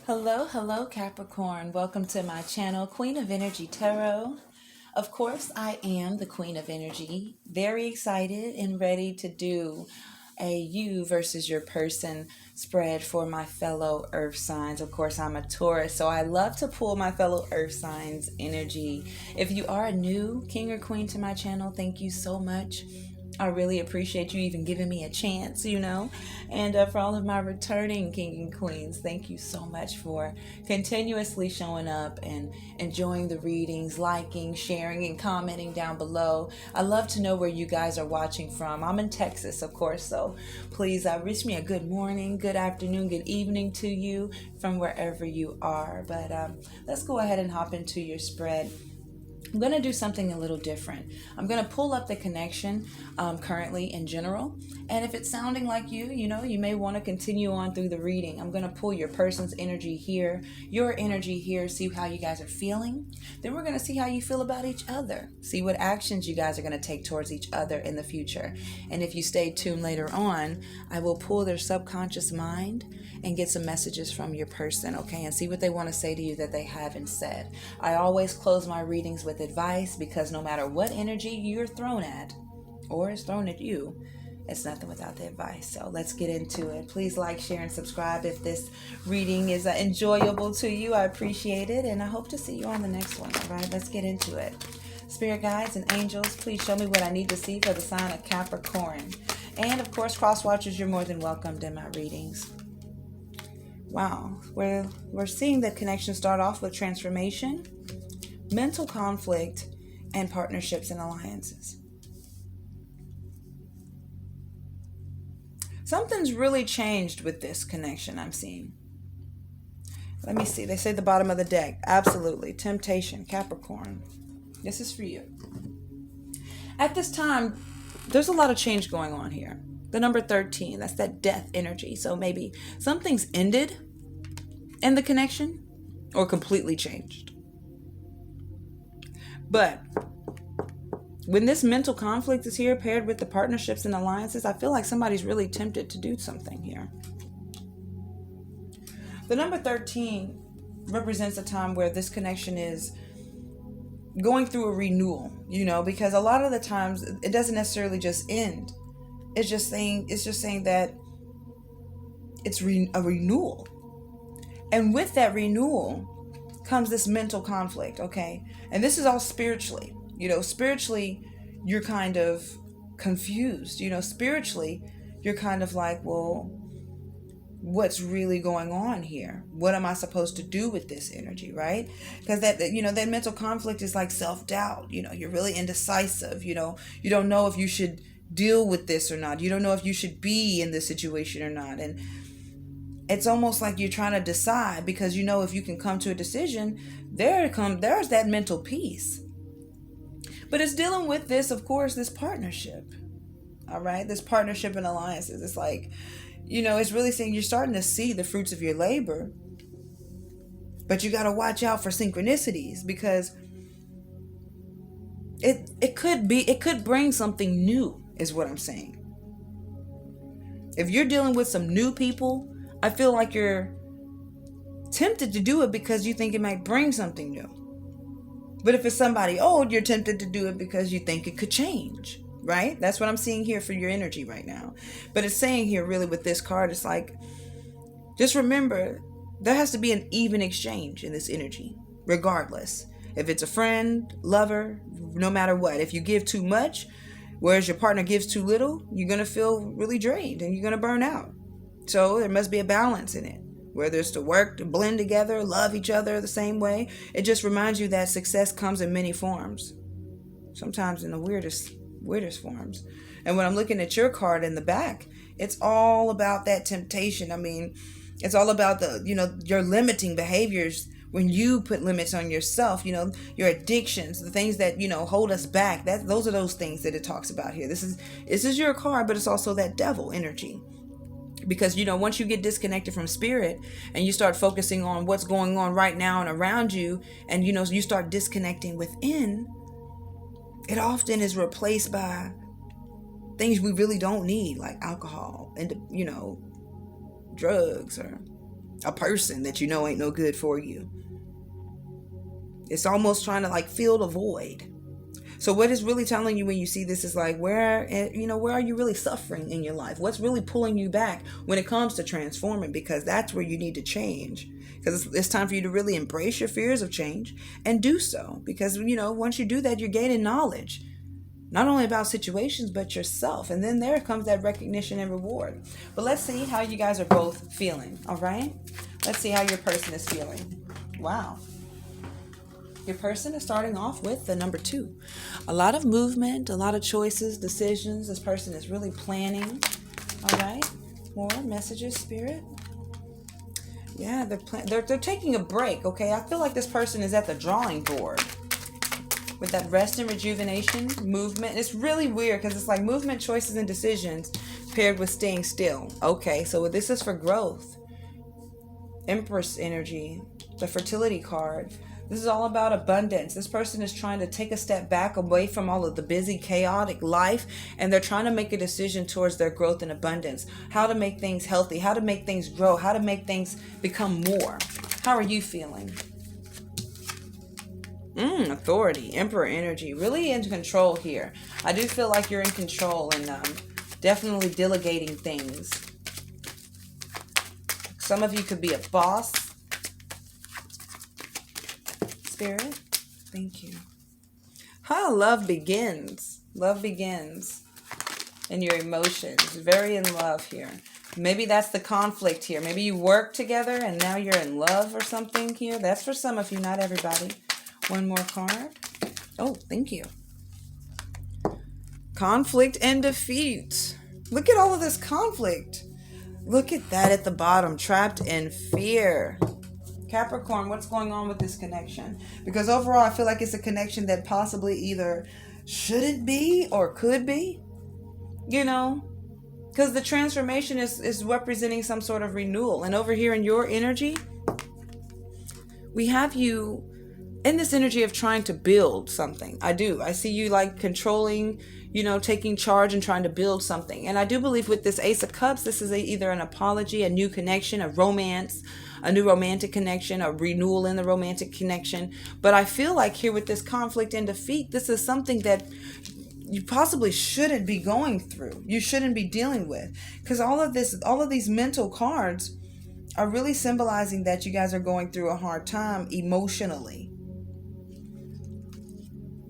Hello, hello, Capricorn. Welcome to my channel, Queen of Energy Tarot. Of course, I am the Queen of Energy. Very excited and ready to do a you versus your person spread for my fellow earth signs. Of course, I'm a Taurus, so I love to pull my fellow earth signs energy. If you are a new king or queen to my channel, thank you so much. I really appreciate you even giving me a chance, And for all of my returning king and queens, thank you so much for continuously showing up and enjoying the readings, liking, sharing, and commenting down below. I love to know where you guys are watching from. I'm in Texas, of course, so please wish me a good morning, good afternoon, good evening to you from wherever you are. But let's go ahead and hop into your spread. I'm going to do something a little different. I'm going to pull up the connection currently in general. And if it's sounding like you may want to continue on through the reading. I'm going to pull your person's energy here, your energy here, see how you guys are feeling. Then we're going to see how you feel about each other. See what actions you guys are going to take towards each other in the future. And if you stay tuned later on, I will pull their subconscious mind and get some messages from your person, okay? And see what they want to say to you that they haven't said. I always close my readings with advice because no matter what energy you're thrown at or is thrown at you, it's nothing without the advice. So let's get into it. Please like, share, and subscribe if this reading is enjoyable to you. I appreciate it, and I hope to see you on the next one. All right, let's get into it. Spirit guides and angels, please show me what I need to see for the sign of Capricorn. And of course, cross watchers, you're more than welcomed in my readings. Wow, we're seeing that connection start off with transformation, mental conflict, and partnerships and alliances. Something's really changed with this connection I'm seeing. Let me see. They say the bottom of the deck. Absolutely. Temptation, Capricorn. This is for you. At this time, there's a lot of change going on here. The number 13, that's that death energy. So maybe something's ended in the connection or completely changed. But when this mental conflict is here paired with the partnerships and alliances, I feel like somebody's really tempted to do something here. The number 13 represents a time where this connection is going through a renewal, because a lot of the times it doesn't necessarily just end. It's just saying that it's a renewal. And with that renewal comes this mental conflict, okay? And this is all spiritually. Spiritually, you're kind of confused. Spiritually, you're kind of like, well, what's really going on here? What am I supposed to do with this energy, right? Because that mental conflict is like self-doubt. You're really indecisive. You don't know if you should deal with this or not. You don't know if you should be in this situation or not. And it's almost like you're trying to decide because if you can come to a decision, there's that mental peace. But it's dealing with this, of course, this partnership. All right, this partnership and alliances. It's like, it's really saying you're starting to see the fruits of your labor, but you got to watch out for synchronicities because it could bring something new, is what I'm saying. If you're dealing with some new people, I feel like you're tempted to do it because you think it might bring something new. But if it's somebody old, you're tempted to do it because you think it could change, right? That's what I'm seeing here for your energy right now. But it's saying here really with this card, it's like, just remember, there has to be an even exchange in this energy, regardless. If it's a friend, lover, no matter what. If you give too much, whereas your partner gives too little, you're going to feel really drained and you're going to burn out. So there must be a balance in it. Whether it's to work, to blend together, love each other the same way. It just reminds you that success comes in many forms. Sometimes in the weirdest forms. And when I'm looking at your card in the back, it's all about that temptation. I mean, it's all about your limiting behaviors when you put limits on yourself, your addictions, the things that, hold us back. Those are those things that it talks about here. This is your card, but it's also that devil energy. Because, once you get disconnected from spirit and you start focusing on what's going on right now and around you, and, you start disconnecting within, it often is replaced by things we really don't need, like alcohol and, drugs or a person that you know ain't no good for you. It's almost trying to like fill the void. So what is really telling you when you see this is like, where are you really suffering in your life? What's really pulling you back when it comes to transforming? Because that's where you need to change. Because it's time for you to really embrace your fears of change and do so. Because, once you do that, you're gaining knowledge, not only about situations, but yourself. And then there comes that recognition and reward. But let's see how you guys are both feeling. All right. Let's see how your person is feeling. Wow. Your person is starting off with the number 2. A lot of movement, a lot of choices, decisions. This person is really planning. All right. More messages, Spirit. Yeah, they're taking a break, okay? I feel like this person is at the drawing board with that rest and rejuvenation, movement. It's really weird because it's like movement, choices, and decisions paired with staying still. Okay, so this is for growth. Empress energy, the fertility card. This is all about abundance. This person is trying to take a step back away from all of the busy, chaotic life, and they're trying to make a decision towards their growth and abundance. How to make things healthy, how to make things grow, how to make things become more. How are you feeling? Authority, Emperor energy, really in control here. I do feel like you're in control and definitely delegating things. Some of you could be a boss. Spirit, thank you. Love begins. Love begins in your emotions. Very in love here. Maybe that's the conflict here. Maybe you work together and now you're in love or something here. That's for some of you, not everybody. One more card. Oh, thank you. Conflict and defeat. Look at all of this conflict. Look at that at the bottom. Trapped in fear. Capricorn, what's going on with this connection? Because overall, I feel like it's a connection that possibly either shouldn't be or could be. Because the transformation is representing some sort of renewal. And over here in your energy, we have you in this energy of trying to build something. I see you like controlling, taking charge and trying to build something. And I do believe with this Ace of Cups, this is either an apology, a new connection, a romance, a new romantic connection, a renewal in the romantic connection. But I feel like here with this conflict and defeat, this is something that you possibly shouldn't be going through. You shouldn't be dealing with. Because all of these mental cards are really symbolizing that you guys are going through a hard time emotionally.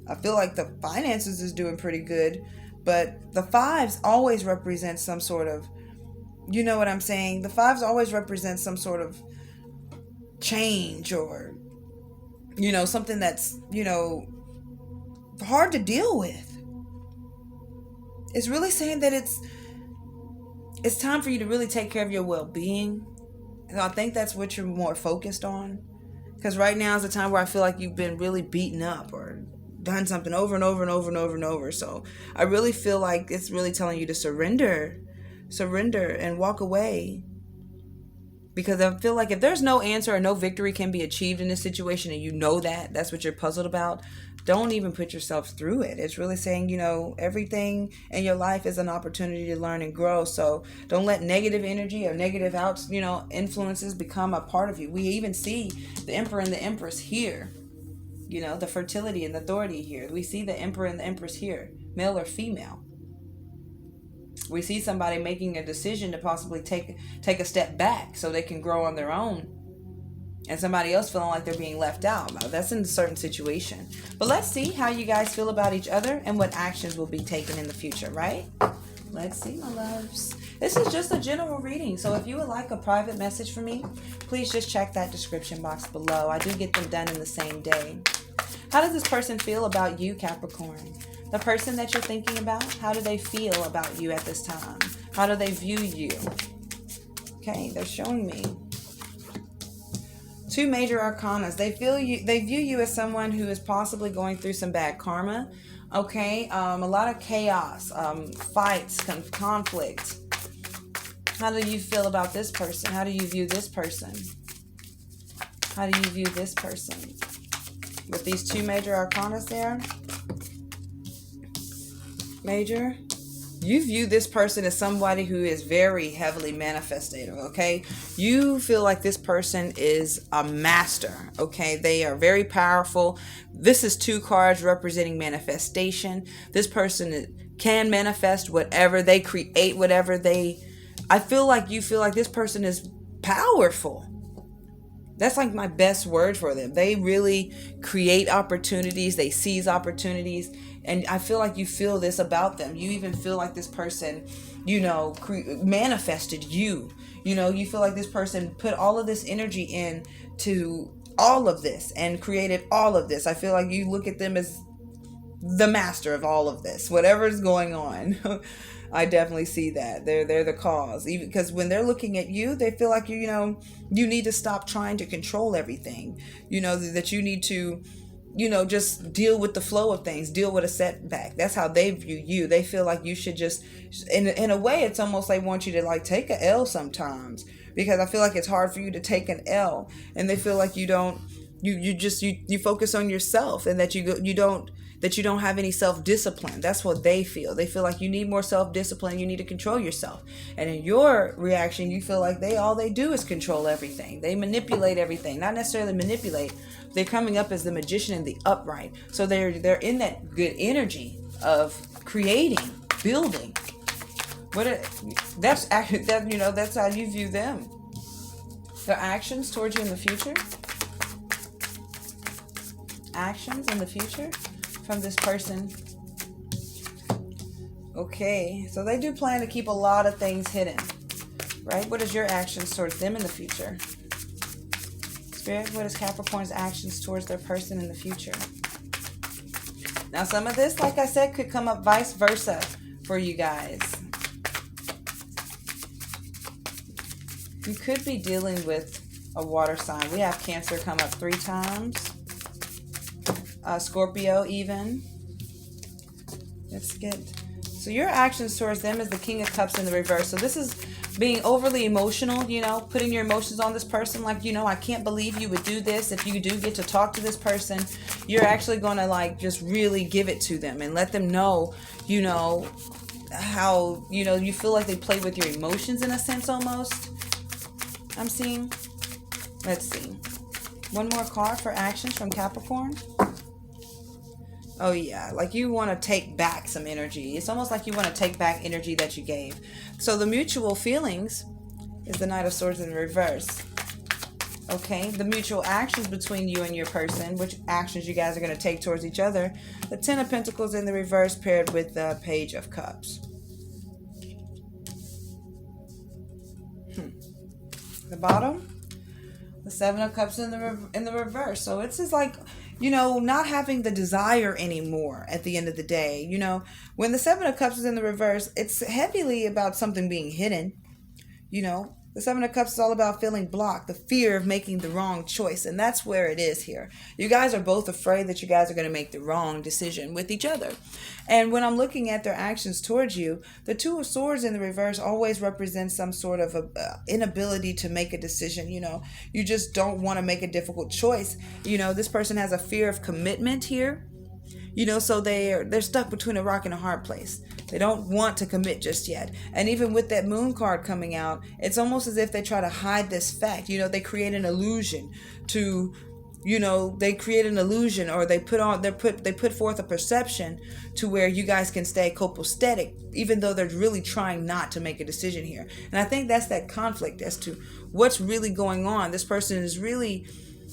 I feel like the finances is doing pretty good, but the 5s always represent some sort of, you know what I'm saying? The 5s always represent some sort of change or, something that's, hard to deal with. It's really saying that it's time for you to really take care of your well-being. And I think that's what you're more focused on. Because right now is the time where I feel like you've been really beaten up or done something over and over and over and over and over. So I really feel like it's really telling you to surrender and walk away. Because I feel like if there's no answer or no victory can be achieved in this situation and that's what you're puzzled about, don't even put yourself through it. It's really saying, everything in your life is an opportunity to learn and grow. So don't let negative energy or negative influences become a part of you. We even see the Emperor and the Empress here. The fertility and the authority here. We see the Emperor and the Empress here, male or female. We see somebody making a decision to possibly take a step back so they can grow on their own. And somebody else feeling like they're being left out. Now, that's in a certain situation. But let's see how you guys feel about each other and what actions will be taken in the future, right? Let's see, my loves. This is just a general reading. So if you would like a private message from me, please just check that description box below. I do get them done in the same day. How does this person feel about you, Capricorn? The person that you're thinking about, how do they feel about you at this time? How do they view you? Okay, they're showing me 2 major arcanas. They view you as someone who is possibly going through some bad karma. Okay, a lot of chaos, fights, conflict. How do you feel about this person? How do you view this person? How do you view this person? With these 2 major arcanas there. Major you view this person as somebody who is very heavily manifestative, okay? You feel like this person is a master, okay? They are very powerful. This is 2 cards representing manifestation. This person can manifest whatever they create, I feel like you feel like this person is powerful. That's like my best word for them. They really create opportunities. They seize opportunities. And I feel like you feel this about them. You even feel like this person, manifested you. You feel like this person put all of this energy in to all of this and created all of this. I feel like you look at them as the master of all of this, whatever is going on. I definitely see that they're the cause, even because when they're looking at you, they feel like you need to stop trying to control everything. That you need to just deal with the flow of things, deal with a setback. That's how they view you. They feel like you should just, in a way, it's almost like want you to like take a L sometimes, because I feel like it's hard for you to take an L, and they feel like you focus on yourself, and that you don't have any self-discipline. That's what they feel. They feel like you need more self-discipline. You need to control yourself. And in your reaction, you feel like all they do is control everything. They manipulate everything. Not necessarily manipulate. They're coming up as the magician in the upright. So they're in that good energy of creating, building. That's how you view them. Their actions towards you in the future. Actions in the future from this person. Okay, so they do plan to keep a lot of things hidden, right? What is your actions towards them in the future? Spirit, what is Capricorn's actions towards their person in the future? Now, some of this, like I said, could come up vice versa for you guys. You could be dealing with a water sign. We have Cancer come up 3 times. Scorpio even. Let's get, so your actions towards them is the King of Cups in the reverse. So this is being overly emotional, putting your emotions on this person. Like, I can't believe you would do this. If you do get to talk to this person, you're actually going to like just really give it to them and let them know, how, you feel like they play with your emotions in a sense almost. I'm seeing. Let's see. One more card for actions from Capricorn. Oh yeah, like you want to take back some energy. It's almost like you want to take back energy that you gave. So the mutual feelings is the Knight of Swords in reverse. Okay, the mutual actions between you and your person, which actions you guys are going to take towards each other. The Ten of Pentacles in the reverse paired with the Page of Cups. The bottom, the Seven of Cups in the reverse. So it's just like, not having the desire anymore at the end of the day. When the Seven of Cups is in the reverse, it's heavily about something being hidden. The Seven of Cups is all about feeling blocked, the fear of making the wrong choice. And that's where it is here. You guys are both afraid that you guys are going to make the wrong decision with each other. And when I'm looking at their actions towards you, the Two of Swords in the reverse always represents some sort of inability to make a decision. You just don't want to make a difficult choice. This person has a fear of commitment here. So they're stuck between a rock and a hard place. They don't want to commit just yet. And even with that Moon card coming out, it's almost as if they try to hide this fact. They create an illusion to, they create an illusion, or they put forth a perception to where you guys can stay copacetic, even though they're really trying not to make a decision here. And I think that's that conflict as to what's really going on. This person is really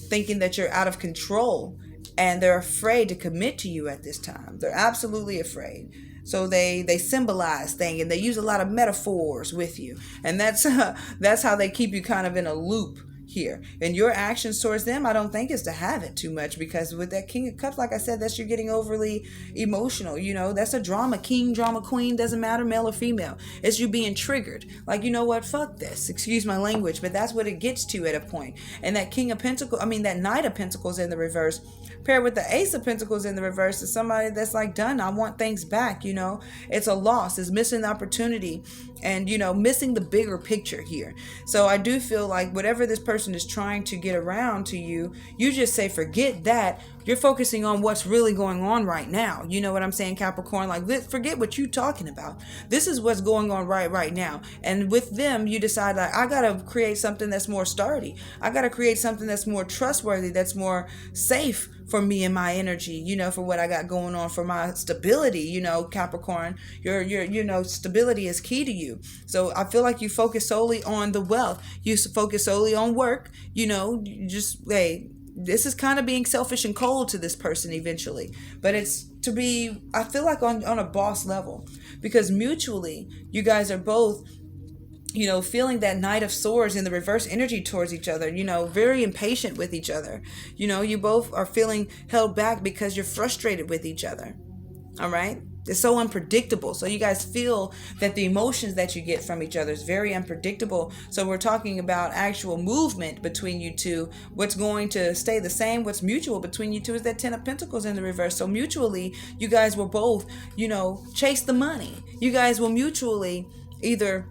thinking that you're out of control, and they're afraid to commit to you at this time. They're absolutely afraid. So they symbolize things, and they use a lot of metaphors with you. And that's how they keep you kind of in a loop here. And your actions towards them, I don't think is to have it too much, because with that King of Cups, like I said, that's you're getting overly emotional. That's a drama king, drama queen, doesn't matter, male or female. It's you being triggered. Like, what, fuck this, excuse my language, but that's what it gets to at a point. And that that Knight of Pentacles in the reverse, paired with the Ace of Pentacles in the reverse, is somebody that's like, done, I want things back. It's a loss, it's missing the opportunity, and missing the bigger picture here. So I do feel like whatever this person person is trying to get around to you, you just say, forget that. You're focusing on what's really going on right now. You know what I'm saying, Capricorn? Like, forget what you're talking about. This is what's going on right now. And with them, you decide, like, I got to create something that's more sturdy. I got to create something that's more trustworthy, that's more safe for me and my energy, you know, for what I got going on, for my stability, you know, Capricorn. Your you know, stability is key to you. So I feel like you focus solely on the wealth. You focus solely on work, you know, you just, hey, this is kind of being selfish and cold to this person eventually. But it's to be, I feel like on a boss level, because mutually you guys are both, you know, feeling that Knight of Swords in the reverse energy towards each other, you know, very impatient with each other. You know, you both are feeling held back because you're frustrated with each other. All right. It's so unpredictable. So you guys feel that the emotions that you get from each other is very unpredictable. So we're talking about actual movement between you two. What's going to stay the same, what's mutual between you two, is that Ten of Pentacles in the reverse. So mutually, you guys will both, you know, chase the money. You guys will mutually either,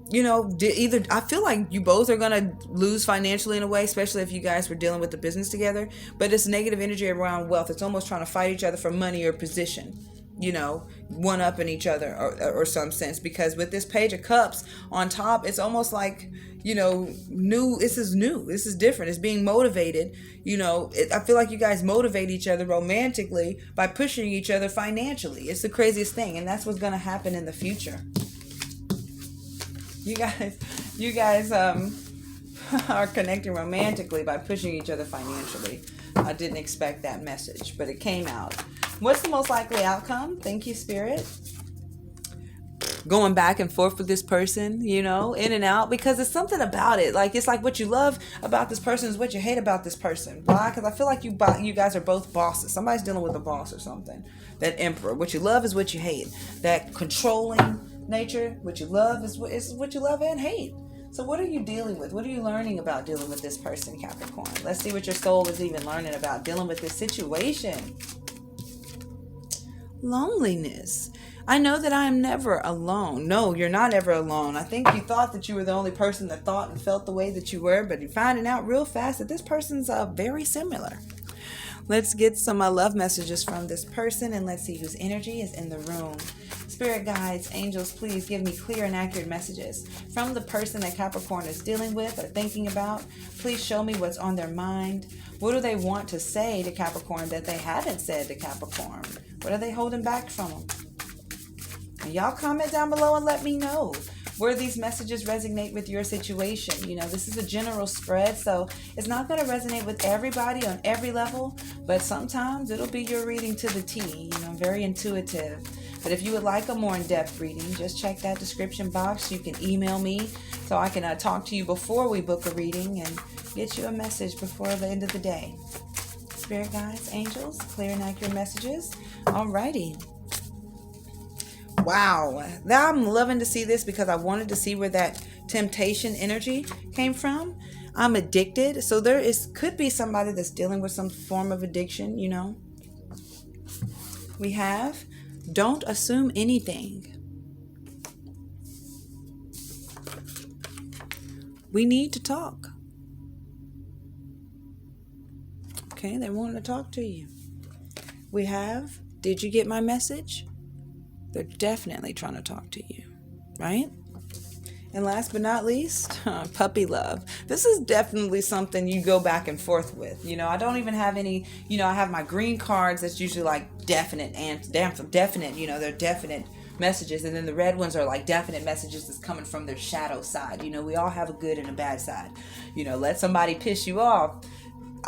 you know, either, I feel like you both are going to lose financially in a way, especially if you guys were dealing with the business together. But it's negative energy around wealth. It's almost trying to fight each other for money or position, you know, one up in each other or some sense. Because with this Page of Cups on top, it's almost like, you know, new. This is different. It's being motivated. You know, I feel like you guys motivate each other romantically by pushing each other financially. It's the craziest thing. And that's what's going to happen in the future. You guys are connecting romantically by pushing each other financially. I didn't expect that message, but it came out. What's the most likely outcome? Thank you, Spirit. Going back and forth with this person, you know, in and out, because it's something about it. Like, it's like what you love about this person is what you hate about this person. Why? Because I feel like you guys are both bosses. Somebody's dealing with a boss or something. That Emperor. What you love is what you hate. That controlling nature, what you love is what you love and hate. So what are you dealing with? What are you learning about dealing with this person, Capricorn? Let's see what your soul is even learning about dealing with this situation. Loneliness. I know that I am never alone. No, you're not ever alone. I think you thought that you were the only person that thought and felt the way that you were, but you're finding out real fast that this person's very similar. Let's get some love messages from this person, and let's see whose energy is in the room. Spirit guides, angels, please give me clear and accurate messages from the person that Capricorn is dealing with or thinking about. Please show me what's on their mind. What do they want to say to Capricorn that they haven't said to Capricorn? What are they holding back from them? And y'all comment down below and let me know where these messages resonate with your situation. You know, this is a general spread, so it's not going to resonate with everybody on every level, but sometimes it'll be your reading to the T. You know, very intuitive. But if you would like a more in-depth reading, just check that description box. You can email me so I can talk to you before we book a reading and get you a message before the end of the day. Spirit guides, angels, clear and accurate messages. Alrighty. Wow. Now I'm loving to see this because I wanted to see where that temptation energy came from. I'm addicted. So could be somebody that's dealing with some form of addiction, you know. We have, don't assume anything. We need to talk. Okay, they want to talk to you. We have, did you get my message? They're definitely trying to talk to you, right? And last but not least, puppy love. This is definitely something you go back and forth with. You know, I don't even have any, you know, I have my green cards. That's usually like definite, you know, they're definite messages. And then the red ones are like definite messages that's coming from their shadow side. You know, we all have a good and a bad side. You know, let somebody piss you off,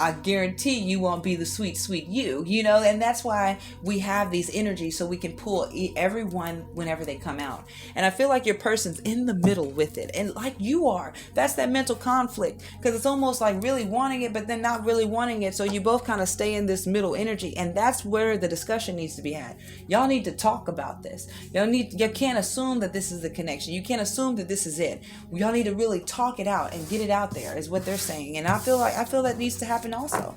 I guarantee you won't be the sweet, sweet you know, and that's why we have these energies so we can pull everyone whenever they come out. And I feel like your person's in the middle with it. And like you are, that's that mental conflict, because it's almost like really wanting it, but then not really wanting it. So you both kind of stay in this middle energy. And that's where the discussion needs to be had. Y'all need to talk about this. You can't assume that this is the connection. You can't assume that this is it. Y'all need to really talk it out and get it out there is what they're saying. And I feel that needs to happen also.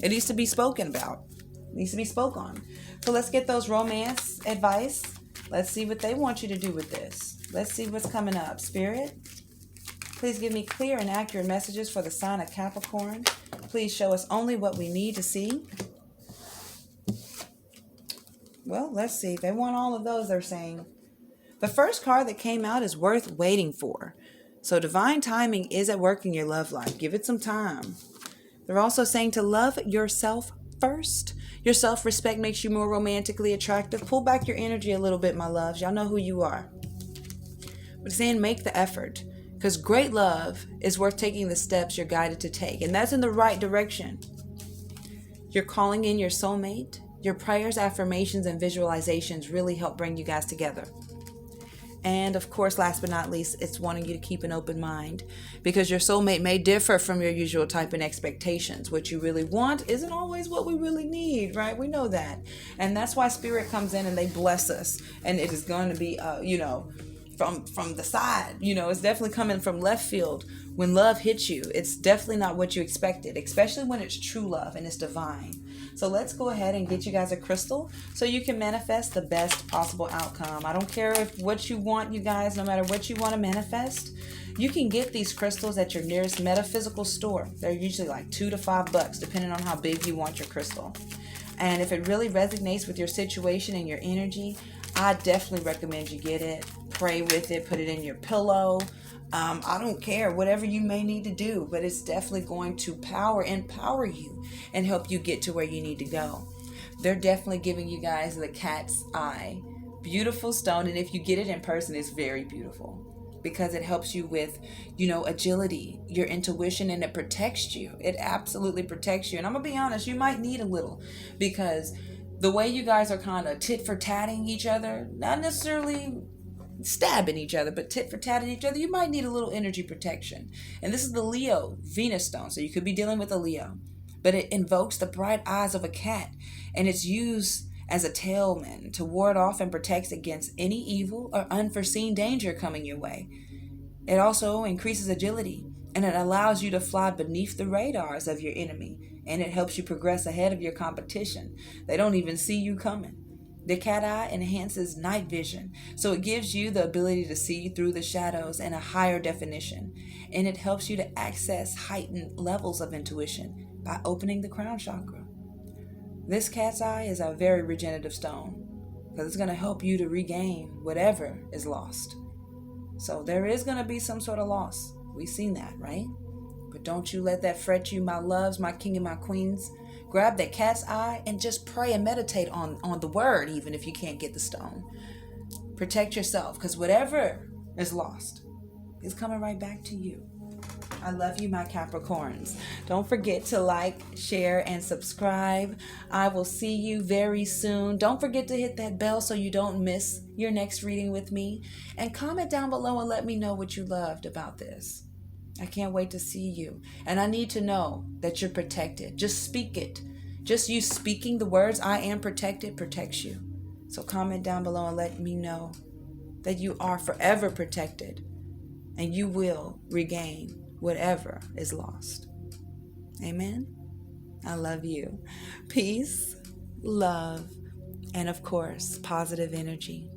It needs to be spoken about. It needs to be spoke on. So let's get those romance advice. Let's see what they want you to do with this. Let's see what's coming up. Spirit, Please give me clear and accurate messages for the sign of Capricorn. Please show us only what we need to see. Well, let's see. They want all of those, they're saying. The first card that came out is worth waiting for. So divine timing is at work in your love life. Give it some time. They're also saying to love yourself first. Your self-respect makes you more romantically attractive. Pull back your energy a little bit, my loves. Y'all know who you are. But saying make the effort. Because great love is worth taking the steps you're guided to take. And that's in the right direction. You're calling in your soulmate. Your prayers, affirmations, and visualizations really help bring you guys together. And of course, last but not least, it's wanting you to keep an open mind, because your soulmate may differ from your usual type and expectations. What you really want isn't always what we really need, right? We know that. And that's why Spirit comes in and they bless us. And it is going to be, from the side. It's definitely coming from left field. When love hits you, it's definitely not what you expected, especially when it's true love and it's divine. So let's go ahead and get you guys a crystal so you can manifest the best possible outcome. I don't care if what you want, you guys, no matter what you want to manifest, you can get these crystals at your nearest metaphysical store. They're usually like $2 to $5, depending on how big you want your crystal. And if it really resonates with your situation and your energy, I definitely recommend you get it. Pray with it, put it in your pillow. I don't care, whatever you may need to do, but it's definitely going to empower you and help you get to where you need to go. They're definitely giving you guys the cat's eye. Beautiful stone, and if you get it in person, it's very beautiful because it helps you with, agility, your intuition, and it protects you. It absolutely protects you. And I'm going to be honest, you might need a little, because the way you guys are kind of tit for tatting each other, not necessarily stabbing each other, but tit for tatting each other, you might need a little energy protection. And this is the Leo Venus stone, so you could be dealing with a Leo. But it invokes the bright eyes of a cat, and it's used as a tailman to ward off and protect against any evil or unforeseen danger coming your way. It also increases agility, and it allows you to fly beneath the radars of your enemy, and it helps you progress ahead of your competition. They don't even see you coming. The cat eye enhances night vision, so it gives you the ability to see through the shadows in a higher definition, and it helps you to access heightened levels of intuition by opening the crown chakra. This cat's eye is a very regenerative stone, because it's going to help you to regain whatever is lost. So there is going to be some sort of loss. We've seen that, right? But don't you let that fret you, my loves, my king and my queens. Grab that cat's eye and just pray and meditate on the word, even if you can't get the stone. Protect yourself, because whatever is lost is coming right back to you. I love you, my Capricorns. Don't forget to like, share, and subscribe. I will see you very soon. Don't forget to hit that bell so you don't miss your next reading with me. And comment down below and let me know what you loved about this. I can't wait to see you. And I need to know that you're protected. Just speak it. Just you speaking the words, I am protected, protects you. So comment down below and let me know that you are forever protected and you will regain whatever is lost. Amen. I love you. Peace, love, and of course, positive energy.